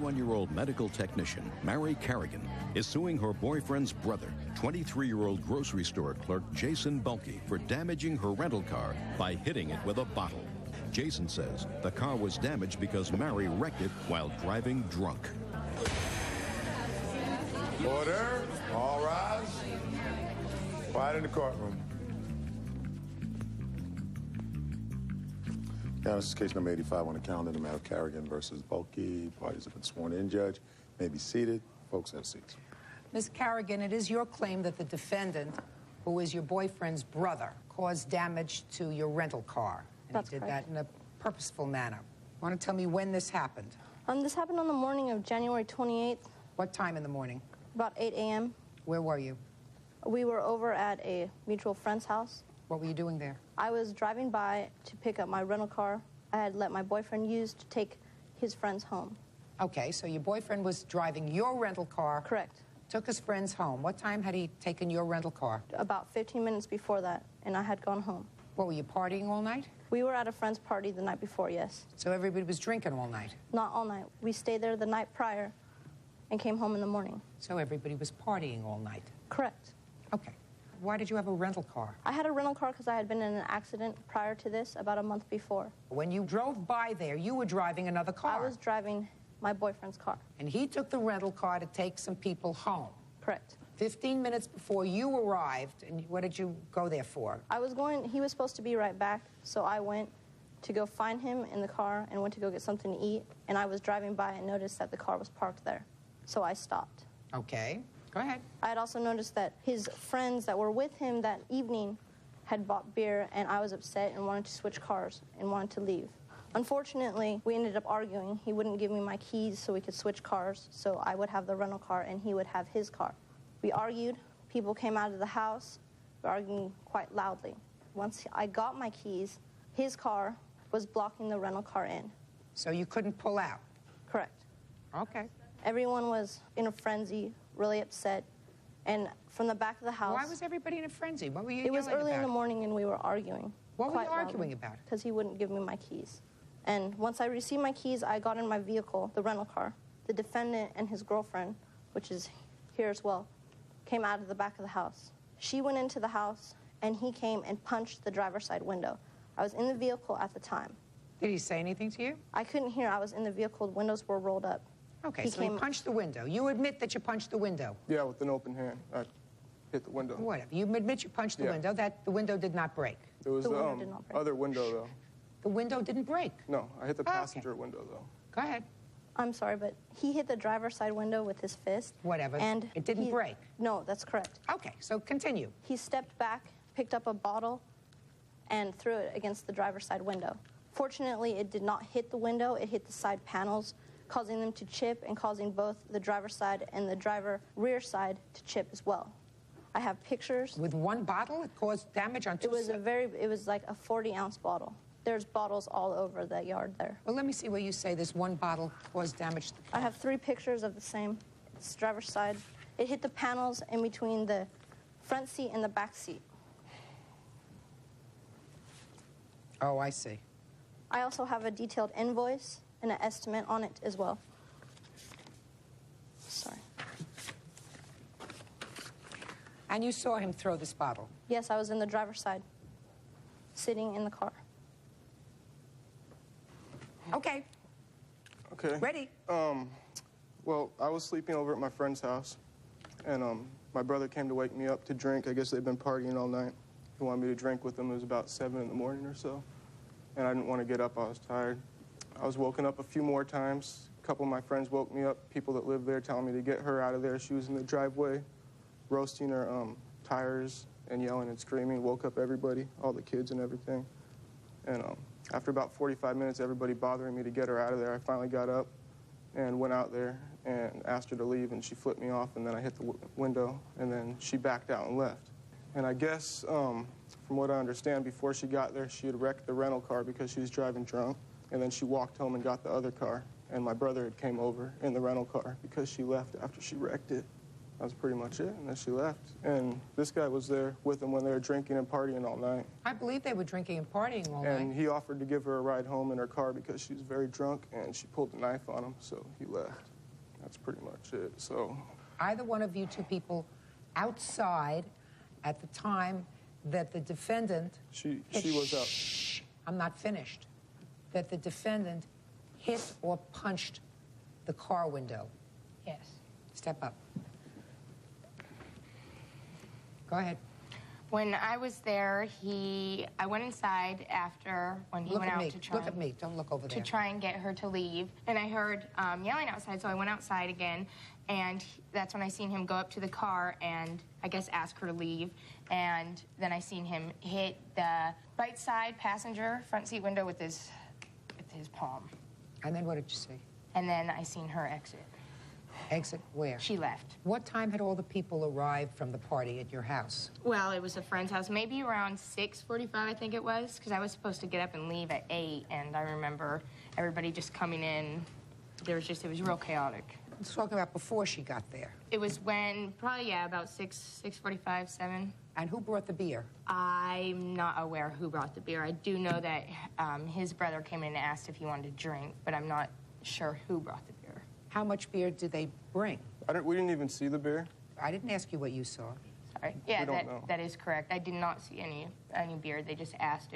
41-year-old medical technician, Mary Carrigan, is suing her boyfriend's brother, 23-year-old grocery store clerk Jason Bulkey, for damaging her rental car by hitting it with a bottle. Jason says the car was damaged because Mary wrecked it while driving drunk. Order. All rise. Quiet in the courtroom. Now, this is case number 85 on the calendar, the matter of Carrigan versus Bulkey. Parties have been sworn in, Judge. May be seated. Folks, have seats. Ms. Carrigan, it is your claim that the defendant, who is your boyfriend's brother, caused damage to your rental car. And That's he did correct. that in a purposeful manner. Want to tell me when this happened? This happened on the morning of January 28th, What time in the morning? about 8 a.m. Where were you? We were over at a mutual friend's house. What were you doing there? I was driving by to pick up my rental car I had let my boyfriend use to take his friends home. Okay, so your boyfriend was driving your rental car. Correct. Took his friends home. What time had he taken your rental car? About 15 minutes before that, and I had gone home. What, were you partying all night? We were at a friend's party the night before, yes. So everybody was drinking all night? Not all night. We stayed there the night prior and came home in the morning. So everybody was partying all night? Correct. Okay. Why did you have a rental car? I had a rental car because I had been in an accident prior to this about a month before. When you drove by there, you were driving another car. I was driving my boyfriend's car. And he took the rental car to take some people home. Correct. 15 minutes before you arrived, and what did you go there for? He was supposed to be right back, so I went to go find him in the car and went to go get something to eat, and I was driving by and noticed that the car was parked there, so I stopped. Okay, go ahead. I had also noticed that his friends that were with him that evening had bought beer, and I was upset and wanted to switch cars and wanted to leave. Unfortunately, we ended up arguing. He wouldn't give me my keys so we could switch cars, so I would have the rental car and he would have his car. We argued. People came out of the house. We were arguing quite loudly. Once I got my keys, his car was blocking the rental car in. So you couldn't pull out? Correct. Okay. Everyone was in a frenzy, really upset, and from the back of the house... Why was everybody in a frenzy? What were you It was yelling early about? in the morning and we were arguing. What were you arguing about? Because he wouldn't give me my keys. And once I received my keys, I got in my vehicle, the rental car. The defendant and his girlfriend, which is here as well, came out of the back of the house. She went into the house, and he came and punched the driver's side window. I was in the vehicle at the time. Did he say anything to you? I couldn't hear. I was in the vehicle. The windows were rolled up. Okay, so he punched the window. You admit that you punched the window? Yeah, with an open hand. I hit the window. Whatever. You admit you punched the window, that the window did not break? There was The window did not break. other window, though. The window didn't break? No, I hit the passenger window, though. Go ahead. I'm sorry, but he hit the driver's side window with his fist. Whatever. And it didn't break? No, that's correct. Okay, so continue. He stepped back, picked up a bottle, and threw it against the driver's side window. Fortunately, it did not hit the window. It hit the side panels, causing them to chip and causing both the driver's side and the driver rear side to chip as well. I have pictures. With one bottle, it caused damage on two sides? It was like a 40-ounce bottle. There's bottles all over the yard there. Well, let me see where you say this one bottle caused damage to the car. I have 3 pictures of the same. It's driver's side. It hit the panels in between the front seat and the back seat. Oh, I see. I also have a detailed invoice and an estimate on it as well. Sorry. And you saw him throw this bottle? Yes, I was in the driver's side, sitting in the car. Okay. Okay. Ready? Well, I was sleeping over at my friend's house, and my brother came to wake me up to drink. I guess they'd been partying all night. He wanted me to drink with him. It was about 7 in the morning or so, and I didn't want to get up. I was tired. I was woken up a few more times. A couple of my friends woke me up, people that lived there, telling me to get her out of there. She was in the driveway, roasting her tires and yelling and screaming. Woke up everybody, all the kids and everything. And after about 45 minutes, everybody bothering me to get her out of there, I finally got up and went out there and asked her to leave, and she flipped me off, and then I hit the window, and then she backed out and left. And I guess, from what I understand, before she got there, she had wrecked the rental car because she was driving drunk, and then she walked home and got the other car, and my brother had came over in the rental car because she left after she wrecked it. That was pretty much it, and then she left. And this guy was there with them when they were drinking and partying all night. I believe they were drinking and partying all And night. he offered to give her a ride home in her car because she was very drunk, and she pulled a knife on him, so he left. That's pretty much it. So Either one of you two people outside at the time that the defendant... she was up. Shh, I'm not finished. That the defendant hit or punched the car window. Yes. Step up. Go ahead. When I was there, I went inside after when he went out to try. Look at me. Don't look over there. To try and get her to leave, and I heard yelling outside, so I went outside again, and that's when I seen him go up to the car and I guess ask her to leave, and then I seen him hit the right side passenger front seat window with his palm. And then what did you see? And then I seen her exit. Exit where? She left. What time had all the people arrived from the party at your house? Well, it was a friend's house, maybe around 6:45, I think it was, because I was supposed to get up and leave at 8, and I remember everybody just coming in. It was real chaotic. Let's talk about before she got there. It was when, probably, yeah, about 6:45, 7. And who brought the beer? I'm not aware who brought the beer. I do know that his brother came in and asked if he wanted to drink, but I'm not sure who brought the beer. How much beer did they bring? We didn't even see the beer. I didn't ask you what you saw. Sorry. Yeah, We don't know. that is correct. I did not see any beer. They just asked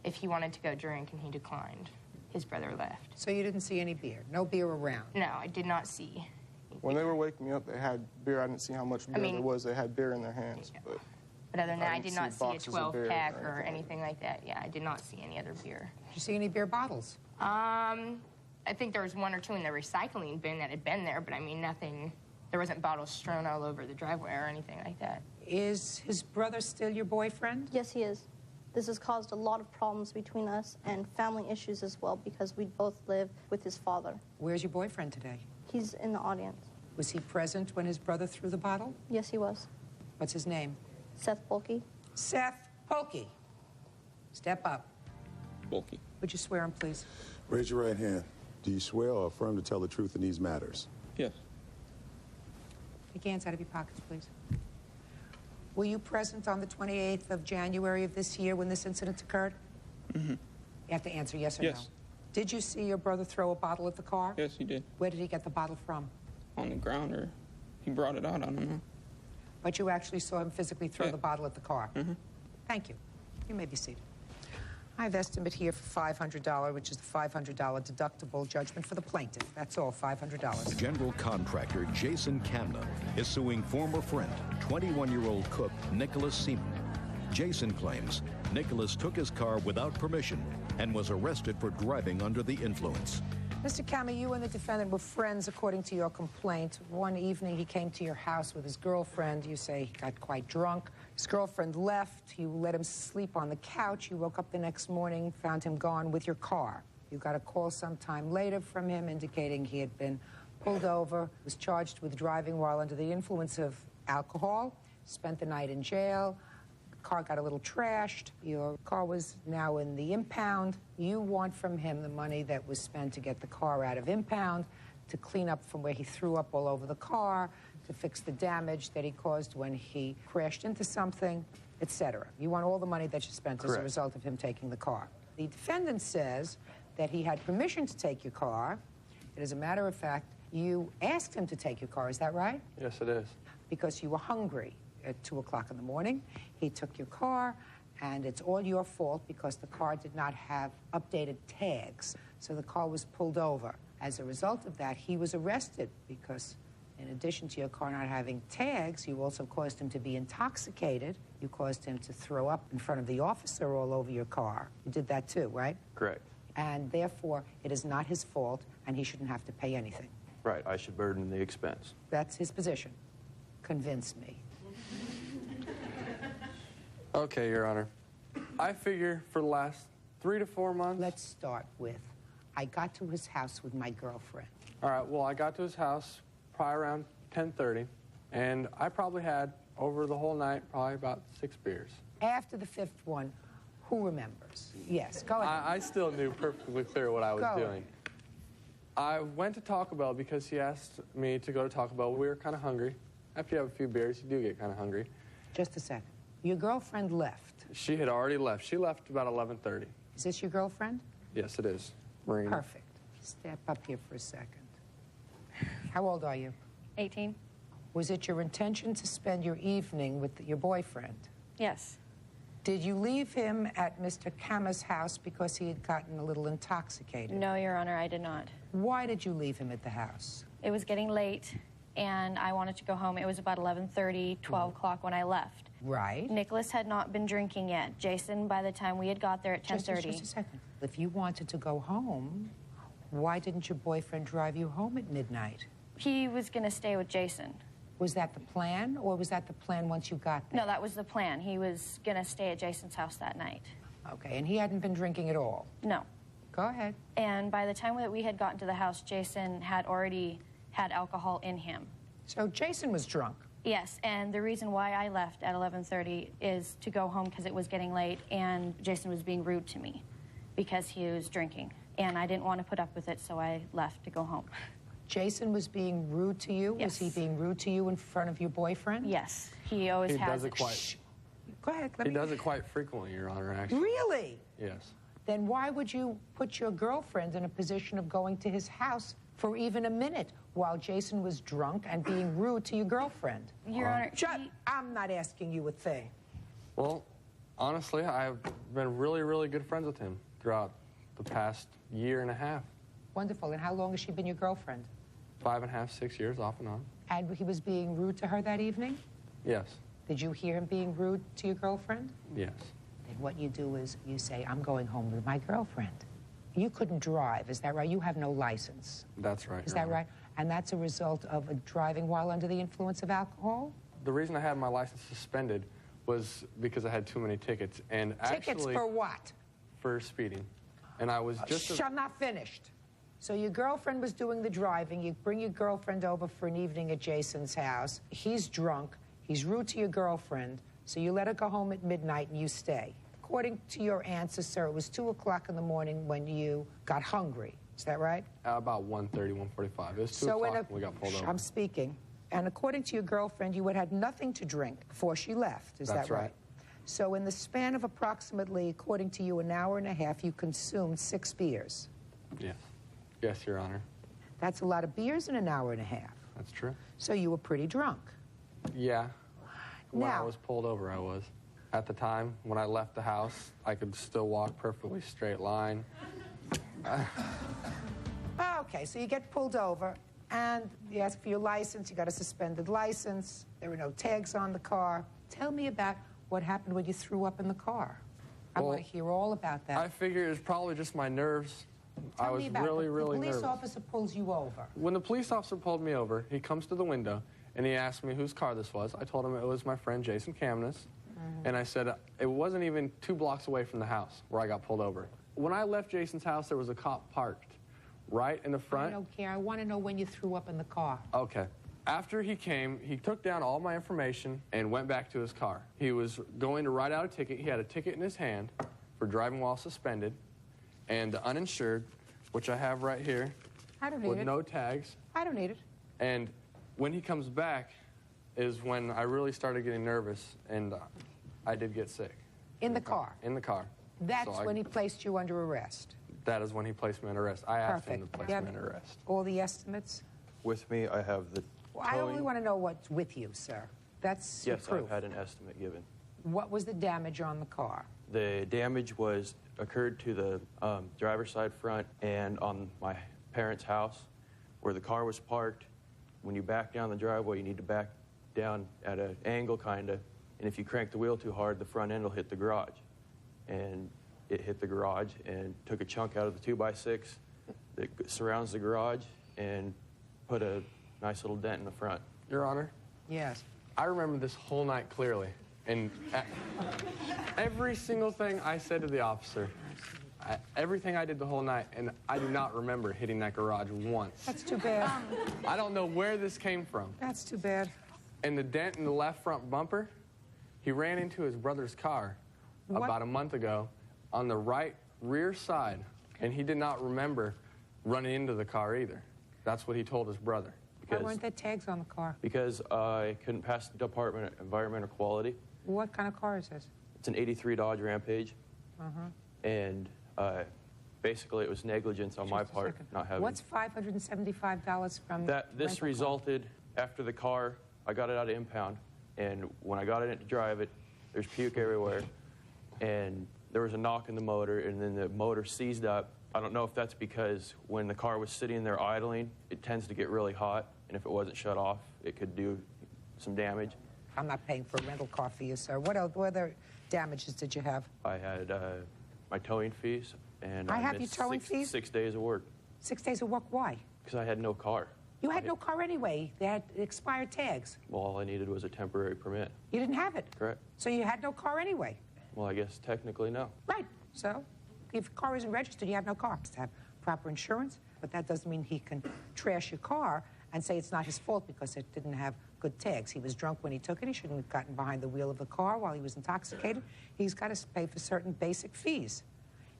if he wanted to go drink, and he declined. His brother left. So you didn't see any beer? No beer around? No, I did not see. When they were waking me up, they had beer. I didn't see how much beer there was. They had beer in their hands. Yeah. But other than that, I didn't did not see see a boxes of beer 12-pack or or anything like that. Yeah, I did not see any other beer. Did you see any beer bottles? I think there was 1 or 2 in the recycling bin that had been there, but I mean, nothing. There wasn't bottles strewn all over the driveway or anything like that. Is his brother still your boyfriend? Yes, he is. This has caused a lot of problems between us and family issues as well because we both live with his father. Where's your boyfriend today? He's in the audience. Was he present when his brother threw the bottle? Yes, he was. What's his name? Seth Bulkey. Seth Polkey. Step up. Bulky. Would you swear him, please? Raise your right hand. Do you swear or affirm to tell the truth in these matters? Yes. Take your hands out of your pockets, please. Were you present on the 28th of January of this year when this incident occurred? Mm-hmm. You have to answer yes or Yes. no. Did you see your brother throw a bottle at the car? Yes, he did. Where did he get the bottle from? On the ground, or he brought it out, I don't know. But you actually saw him physically throw Yeah. the bottle at the car? Mm-hmm. Thank you. You may be seated. I have estimate here for $500, which is the $500 deductible judgment for the plaintiff. That's all, $500. General contractor Jason Kamna is suing former friend, 21-year-old cook Nicholas Seaman. Jason claims Nicholas took his car without permission and was arrested for driving under the influence. Mr. Kama, you and the defendant were friends, according to your complaint. One evening, he came to your house with his girlfriend. You say he got quite drunk. His girlfriend left. You let him sleep on the couch. You woke up the next morning, found him gone with your car. You got a call sometime later from him indicating he had been pulled over, was charged with driving while under the influence of alcohol, spent the night in jail. Car got a little trashed. Your car was now in the impound. You want from him the money that was spent to get the car out of impound, to clean up from where he threw up all over the car, to fix the damage that he caused when he crashed into something, etc. You want all the money that you spent as a result of him taking the car. The defendant says that he had permission to take your car. As a matter of fact, you asked him to take your car. Is that right? yes, it is. Because you were hungry at 2 o'clock in the morning. He took your car, and it's all your fault because the car did not have updated tags. So the car was pulled over. As a result of that, he was arrested because in addition to your car not having tags, you also caused him to be intoxicated. You caused him to throw up in front of the officer all over your car. You did that too, right? Correct. And therefore, it is not his fault, and he shouldn't have to pay anything. Right. I should burden the expense. That's his position. Convince me. Okay, Your Honor. I figure for the last 3 to 4 months... Let's start with, I got to his house with my girlfriend. All right, well, I got to his house probably around 10:30, and I probably had, over the whole night, probably about 6 beers. After the 5th one, who remembers? Yes, go ahead. I still knew perfectly clear what I was Go doing. ahead. I went to Taco Bell because he asked me to go to Taco Bell. We were kind of hungry. After you have a few beers, you do get kind of hungry. Just a second. Your girlfriend left. She had already left. She left about 11:30. Is this your girlfriend? Yes, it is. Marina. Perfect. Step up here for a second. How old are you? 18. Was it your intention to spend your evening with your boyfriend? Yes. Did you leave him at Mr. Kama's house because he had gotten a little intoxicated? No, Your Honor, I did not. Why did you leave him at the house? It was getting late, and I wanted to go home. It was about 11:30, 12 o'clock when I left. Right. Nicholas had not been drinking yet. Jason, by the time we had got there at 10:30. Just a second. If you wanted to go home, why didn't your boyfriend drive you home at midnight? He was going to stay with Jason. Was that the plan, or was that the plan once you got there? No, that was the plan. He was going to stay at Jason's house that night. Okay, and he hadn't been drinking at all? No. Go ahead. And by the time that we had gotten to the house, Jason had already had alcohol in him. So Jason was drunk? Yes, and the reason why I left at 11:30 is to go home because it was getting late and Jason was being rude to me because he was drinking. And I didn't want to put up with it, so I left to go home. Jason was being rude to you? Yes. Was he being rude to you in front of your boyfriend? Yes, he always He has. does it quite. Shh. Go ahead. He does it quite frequently, Your Honor, actually. Really? Yes. Then why would you put your girlfriend in a position of going to his house for even a minute while Jason was drunk and being rude to your girlfriend? Your Honor, I'm not asking you a thing. Well, honestly, I've been really, really good friends with him throughout the past year and a half. Wonderful. And how long has she been your girlfriend? 5.5, 6 years, off and on. And he was being rude to her that evening? Yes. Did you hear him being rude to your girlfriend? Yes. Then what you do is you say, I'm going home with my girlfriend. You couldn't drive, is that right? You have no license. That's right. Is Your that Honor. right? And that's a result of driving while under the influence of alcohol? The reason I had my license suspended was because I had too many tickets. And Tickets actually, for what? for speeding. And I was just... I'm not finished. So your girlfriend was doing the driving. You bring your girlfriend over for an evening at Jason's house. He's drunk. He's rude to your girlfriend. So you let her go home at midnight and you stay. According to your answer, sir, it was 2 o'clock in the morning when you got hungry. Is that right? About 1:30, 1:45. It was 2 o'clock when we got pulled over. I'm speaking. And according to your girlfriend, you had nothing to drink before she left. Is That's that right? right. So in the span of approximately, according to you, an hour and a half, you consumed 6 beers. Yes. Yes, Your Honor. That's a lot of beers in an hour and a half. That's true. So you were pretty drunk. Yeah. When I Now- was pulled over, I was. At the time, when I left the house, I could still walk perfectly straight line. Okay, so you get pulled over, and you ask for your license. You got a suspended license. There were no tags on the car. Tell me about what happened when you threw up in the car. I Well, want to hear all about that. I figure it was probably just my nerves. I Tell was me about really, it. really The police nervous. officer pulls you over. When the police officer pulled me over, he comes to the window and he asked me whose car this was. I told him it was my friend Jason Kamnas. And I said it wasn't even 2 blocks away from the house where I got pulled over. When I left Jason's house, there was a cop parked right in the I front. don't care. I want to know when you threw up in the car. Okay. After he came, he took down all my information and went back to his car. He was going to write out a ticket. He had a ticket in his hand for driving while suspended, and the uninsured, which I have right here, I don't need with it. no tags. I don't need it. And when he comes back is when I really started getting nervous, and I did get sick. In the car. In the car. That's So when he placed you under arrest. That is when he placed me under arrest. I asked him to Perfect. place You me have under arrest. all the estimates? With me, I have the Well, I only towing. want to know what's with you, sir. That's your Yes, proof. I've had an estimate given. What was the damage on the car? The damage occurred to the driver's side front and on my parents' house where the car was parked. When you back down the driveway, you need to back down at an angle, kind of. And if you crank the wheel too hard, the front end will hit the garage. And it hit the garage and took a chunk out of the 2x6 that surrounds the garage and put a nice little dent in the front. Your Honor, Yes. I remember this whole night clearly. And every single thing I said to the officer, everything I did the whole night, and I do not remember hitting that garage once. That's too bad. I don't know where this came from. That's too bad. And the dent in the left front bumper, he ran into his brother's car What? about a month ago on the right rear side, and he did not remember running into the car either. That's what he told his brother. Why weren't there tags on the car? Because I couldn't pass the Department of Environmental Quality. What kind of car is this? It's an '83 Dodge Rampage. And Basically, it was negligence on my part not having. What's $575 from This rental resulted after the car. I got it out of impound, and when I got in it to drive it, there's puke everywhere, and there was a knock in the motor, and then the motor seized up. I don't know if that's because when the car was sitting there idling, it tends to get really hot, and if it wasn't shut off, it could do some damage. I'm not paying for a rental car for you, sir. What other damages did you have? I had my towing fees, and I have missed your towing fees? 6 days of work 6 days of work, why? because I had no car. You had no car anyway. They had expired tags. Well, all I needed was a temporary permit. You didn't have it. Correct. So you had no car anyway. Well, I guess technically no. Right. So if your car isn't registered, you have no car. You have to have proper insurance, but that doesn't mean he can trash your car and say it's not his fault because it didn't have good tags. He was drunk when he took it. He shouldn't have gotten behind the wheel of the car while he was intoxicated. He's got to pay for certain basic fees.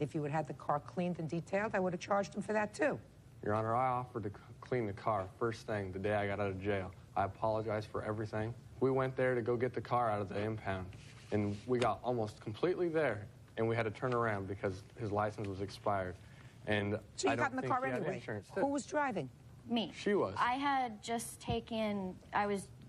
If you had had the car cleaned and detailed, I would have charged him for that too. Your Honor, I offered to clean the car first thing the day I got out of jail. I apologize for everything. We went there to go get the car out of the impound, and we got almost completely there, and we had to turn around because his license was expired. And So you I got don't in the think car he had anyway. insurance. Who was driving? Me. She was. I had just taken,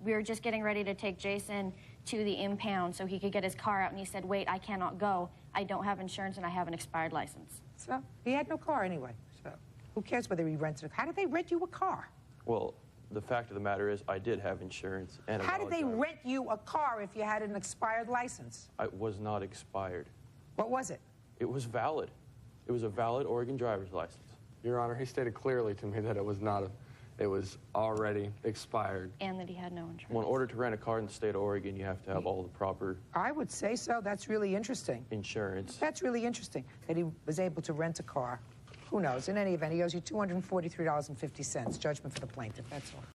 we were just getting ready to take Jason to the impound so he could get his car out, and he said, wait, I cannot go. I don't have insurance and I have an expired license. So he had no car anyway. So who cares whether he rented a car? How did they rent you a car? Well, the fact of the matter is I did have insurance and a How did valid they driver. rent you a car if you had an expired license? It was not expired. What was it? It was valid. It was a valid Oregon driver's license. Your Honor, he stated clearly to me that it was not it was already expired. And that he had no insurance. Well, in order to rent a car in the state of Oregon, you have to have all the proper I would say so. That's really interesting. insurance. That's really interesting that he was able to rent a car. Who knows? In any event, he owes you $243.50. Judgment for the plaintiff. That's all.